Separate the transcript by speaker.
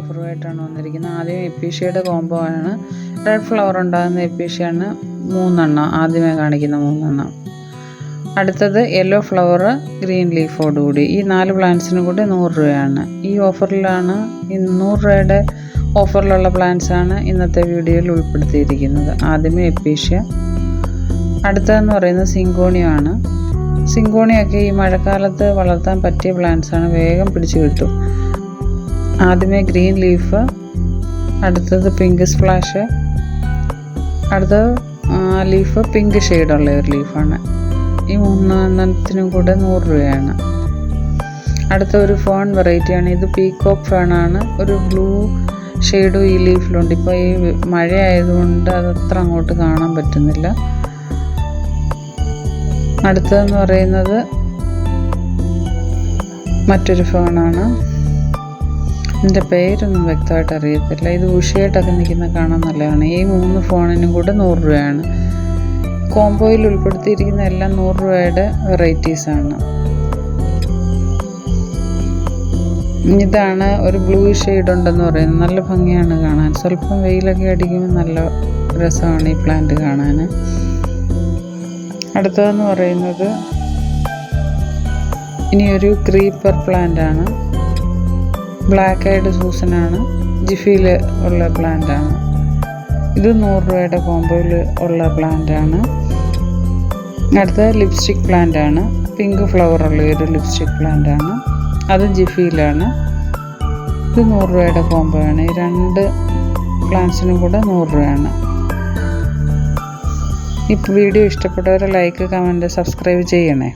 Speaker 1: ഓഫറുമായിട്ടാണ് വന്നിരിക്കുന്നത്. ആദ്യം എപ്പീഷ്യയുടെ കോംബോ ആണ്. റെഡ് ഫ്ലവർ ഉണ്ടാകുന്ന എപ്പീഷ്യയാണ് 3 എണ്ണം, ആദ്യമേ കാണിക്കുന്ന 3 എണ്ണം. അടുത്തത് യെല്ലോ ഫ്ലവർ ഗ്രീൻ ലീഫോടുകൂടി. ഈ 4 പ്ലാന്റ്സിനും കൂടി 100 രൂപയാണ്. ഈ ഓഫറിലാണ്, ഈ 100 രൂപയുടെ ഓഫറിലുള്ള പ്ലാന്റ്സാണ് ഇന്നത്തെ വീഡിയോയിൽ ഉൾപ്പെടുത്തിയിരിക്കുന്നത്. ആദ്യമേ എപ്പീഷ്യ, അടുത്തതെന്ന് പറയുന്നത് സിങ്കോണിയാണ്. സിങ്കോണിയൊക്കെ ഈ മഴക്കാലത്ത് വളർത്താൻ പറ്റിയ പ്ലാന്റ്സാണ്, വേഗം പിടിച്ചു കിട്ടും. ആദ്യമേ ഗ്രീൻ ലീഫ്, അടുത്തത് പിങ്ക് സ്പ്ലാഷ്, അടുത്തത് ലീഫ് പിങ്ക് ഷെയ്ഡുള്ള ഒരു ലീഫാണ്. ഈ 3 എണ്ണത്തിനും കൂടെ 100 രൂപയാണ്. അടുത്ത ഒരു ഫേൺ വെറൈറ്റിയാണ്. ഇത് പീകോക്ക് ഫേണാണ്. ഒരു ബ്ലൂ ഷെയ്ഡും ഈ ലീഫിലുണ്ട്. ഇപ്പോൾ ഈ മഴ ആയതുകൊണ്ട് അതത്ര അങ്ങോട്ട് കാണാൻ പറ്റുന്നില്ല. അടുത്തതെന്ന് പറയുന്നത് മറ്റൊരു ഫേണാണ്. ഇതിൻ്റെ പേരൊന്നും വ്യക്തമായിട്ട് അറിയത്തില്ല. ഇത് ഉഷയായിട്ടൊക്കെ നിൽക്കുന്ന കാണാൻ നല്ലതാണ്. ഈ 3 ഫേണിനും കൂടെ 100 രൂപയാണ്. കോംബോയിൽ ഉൾപ്പെടുത്തിയിരിക്കുന്ന എല്ലാം 100 രൂപയുടെ വെറൈറ്റീസാണ്. ഇതാണ് ഒരു ബ്ലൂ ഷെയ്ഡ് ഉണ്ടെന്ന് പറയുന്നത്. നല്ല ഭംഗിയാണ് കാണാൻ. സ്വല്പം വെയിലൊക്കെ അടിക്കുമ്പോൾ നല്ല രസമാണ് ഈ പ്ലാന്റ് കാണാൻ. അടുത്തതെന്ന് പറയുന്നത് ഇനിയൊരു ക്രീപ്പർ പ്ലാന്റ് ആണ്. ബ്ലാക്ക് ഐഡ് സൂസനാണ്. ജിഫിയിൽ ഉള്ള പ്ലാന്റ് ആണ്. ഇത് 100 രൂപയുടെ കോംബോയിൽ ഉള്ള പ്ലാന്റ് ആണ്. അടുത്തത് ലിപ്സ്റ്റിക് പ്ലാന്റ് ആണ്. പിങ്ക് ഫ്ലവർ ഉള്ള ഒരു ലിപ്സ്റ്റിക് പ്ലാന്റ് ആണ്. അത് ജിഫിയിലാണ്. ഇത് 100 രൂപയുടെ കോംബോ ആണ്. ഈ 2 പ്ലാന്റ്സിനും കൂടെ 100 രൂപയാണ്. ഈ വീഡിയോ ഇഷ്ടപ്പെട്ടവരെ ലൈക്ക്, കമൻറ്റ്, സബ്സ്ക്രൈബ് ചെയ്യണേ.